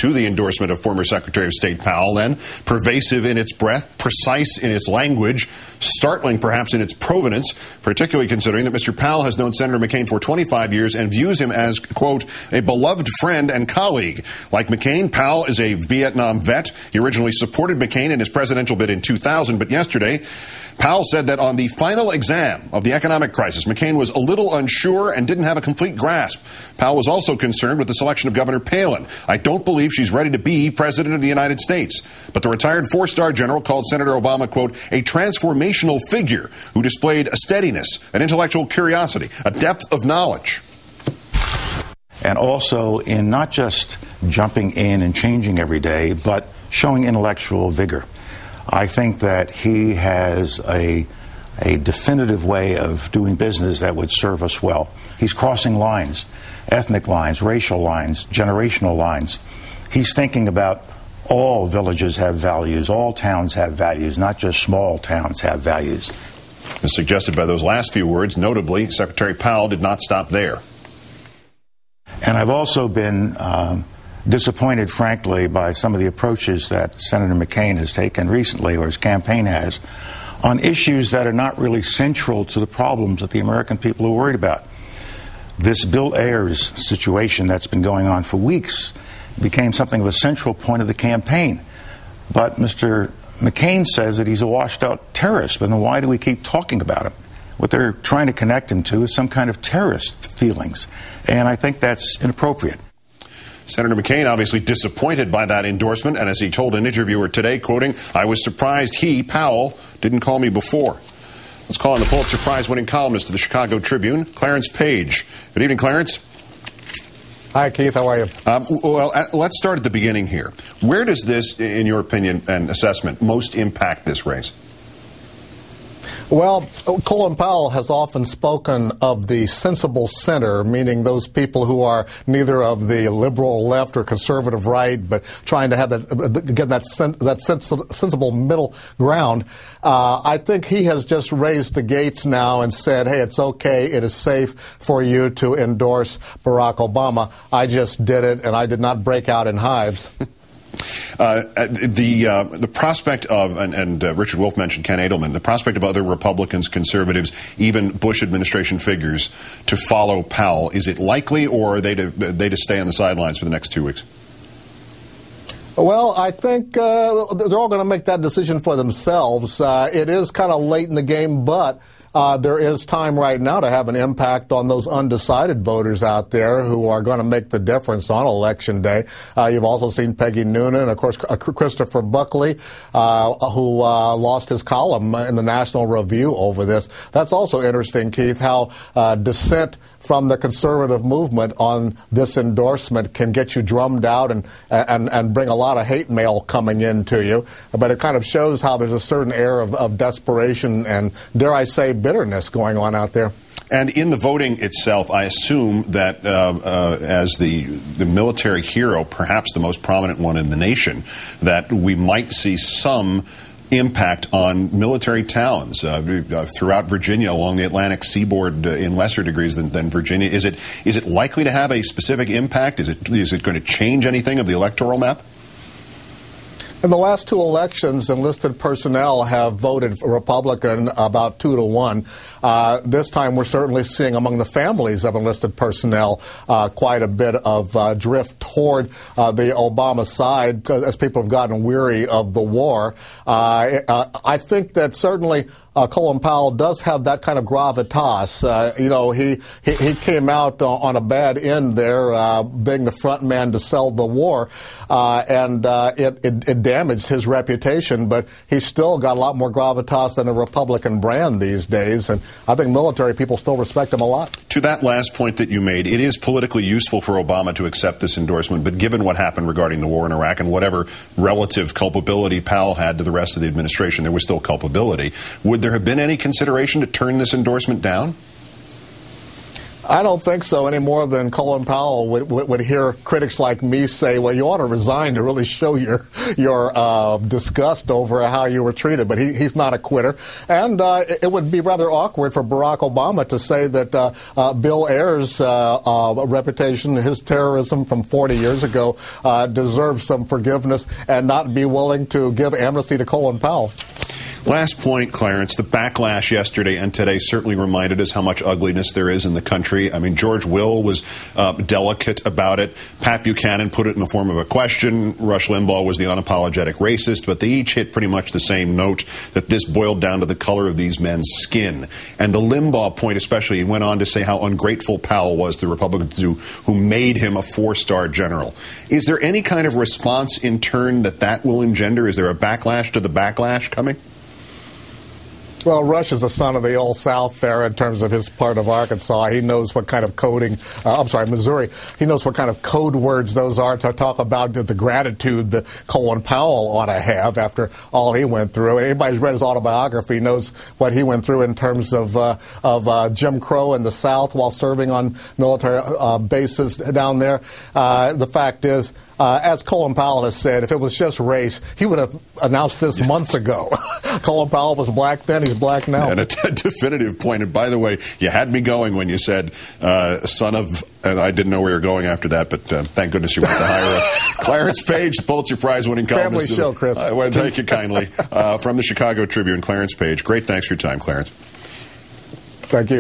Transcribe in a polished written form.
to the endorsement of former Secretary of State Powell, then pervasive in its breadth, precise in its language, startling perhaps in its provenance, particularly considering that Mr. Powell has known Senator McCain for 25 years and views him as, quote, a beloved friend and colleague. Like McCain, Powell is a Vietnam vet. He originally supported McCain in his presidential bid in 2000, but yesterday, Powell said that on the final exam of the economic crisis, McCain was a little unsure and didn't have a complete grasp. Powell was also concerned with the selection of Governor Palin. I don't believe she's ready to be President of the United States. But the retired four-star general called Senator Obama, quote, a transformational figure who displayed a steadiness, an intellectual curiosity, a depth of knowledge. And also in not just jumping in and changing every day, but showing intellectual vigor. I think that he has a definitive way of doing business that would serve us well. He's crossing lines, ethnic lines, racial lines, generational lines. He's thinking about all villages have values, all towns have values, not just small towns have values. As suggested by those last few words, notably, Secretary Powell did not stop there. And I've also been disappointed, frankly, by some of the approaches that Senator McCain has taken recently, or his campaign has, on issues that are not really central to the problems that the American people are worried about. This Bill Ayers situation that's been going on for weeks became something of a central point of the campaign. But Mr. McCain says that he's a washed-out terrorist, but then why do we keep talking about him? What they're trying to connect him to is some kind of terrorist feelings, and I think that's inappropriate. Senator McCain obviously disappointed by that endorsement, and as he told an interviewer today, quoting, I was surprised he, Powell, didn't call me before. Let's call on the Pulitzer Prize-winning columnist of the Chicago Tribune, Clarence Page. Good evening, Clarence. Hi, Keith. How are you? Well, let's start at the beginning here. Where does this, in your opinion and assessment, most impact this race? Well, Colin Powell has often spoken of the sensible center, meaning those people who are neither of the liberal left or conservative right, but trying to have that sensible middle ground. I think he has just raised the gates now and said, hey, it's okay, it is safe for you to endorse Barack Obama. I just did it, and I did not break out in hives. The prospect of, and Richard Wolff mentioned Ken Edelman, the prospect of other Republicans, conservatives, even Bush administration figures to follow Powell, is it likely, or are they to stay on the sidelines for the next 2 weeks? Well, I think they're all going to make that decision for themselves. It is kind of late in the game, but there is time right now to have an impact on those undecided voters out there who are going to make the difference on Election Day. You've also seen Peggy Noonan, of course, Christopher Buckley, who lost his column in the National Review over this. That's also interesting, Keith, how dissent from the conservative movement on this endorsement can get you drummed out and bring a lot of hate mail coming into you. But it kind of shows how there's a certain air of desperation and, dare I say, bitterness going on out there. And in the voting itself, I assume that as the military hero, perhaps the most prominent one in the nation, that we might see some impact on military towns throughout Virginia, along the Atlantic seaboard in lesser degrees than Virginia. Is it likely to have a specific impact? Is it going to change anything of the electoral map? In the last two elections, enlisted personnel have voted Republican about 2-1. This time, we're certainly seeing among the families of enlisted personnel quite a bit of drift toward the Obama side as people have gotten weary of the war. I think that certainly Colin Powell does have that kind of gravitas. He came out on a bad end there, being the front man to sell the war, and it damaged his reputation, but he's still got a lot more gravitas than a Republican brand these days, and I think military people still respect him a lot. To that last point that you made, it is politically useful for Obama to accept this endorsement, but given what happened regarding the war in Iraq and whatever relative culpability Powell had to the rest of the administration, there was still culpability. Would there have been any consideration to turn this endorsement down? I don't think so any more than Colin Powell would hear critics like me say, well, you ought to resign to really show your disgust over how you were treated. But he's not a quitter. And it would be rather awkward for Barack Obama to say that Bill Ayers' reputation, his terrorism from 40 years ago, deserves some forgiveness and not be willing to give amnesty to Colin Powell. Last point, Clarence, the backlash yesterday and today certainly reminded us how much ugliness there is in the country. I mean, George Will was delicate about it. Pat Buchanan put it in the form of a question. Rush Limbaugh was the unapologetic racist, but they each hit pretty much the same note, that this boiled down to the color of these men's skin. And the Limbaugh point especially, he went on to say how ungrateful Powell was to Republicans who made him a four-star general. Is there any kind of response in turn that will engender? Is there a backlash to the backlash coming? Well, Rush is the son of the old South there in terms of his part of Arkansas. He knows what kind of coding, Missouri. He knows what kind of code words those are to talk about the gratitude that Colin Powell ought to have after all he went through. Anybody who's read his autobiography knows what he went through in terms of Jim Crow in the South while serving on military bases down there. The fact is, as Colin Powell has said, if it was just race, he would have announced this months ago. Colin Powell was black then, he's black now. And a definitive point. And by the way, you had me going when you said son of, and I didn't know where you were going after that, but thank goodness you went to higher. Clarence Page, Pulitzer Prize-winning columnist. Family show, Chris. Well, thank you kindly. From the Chicago Tribune, Clarence Page. Great, thanks for your time, Clarence. Thank you.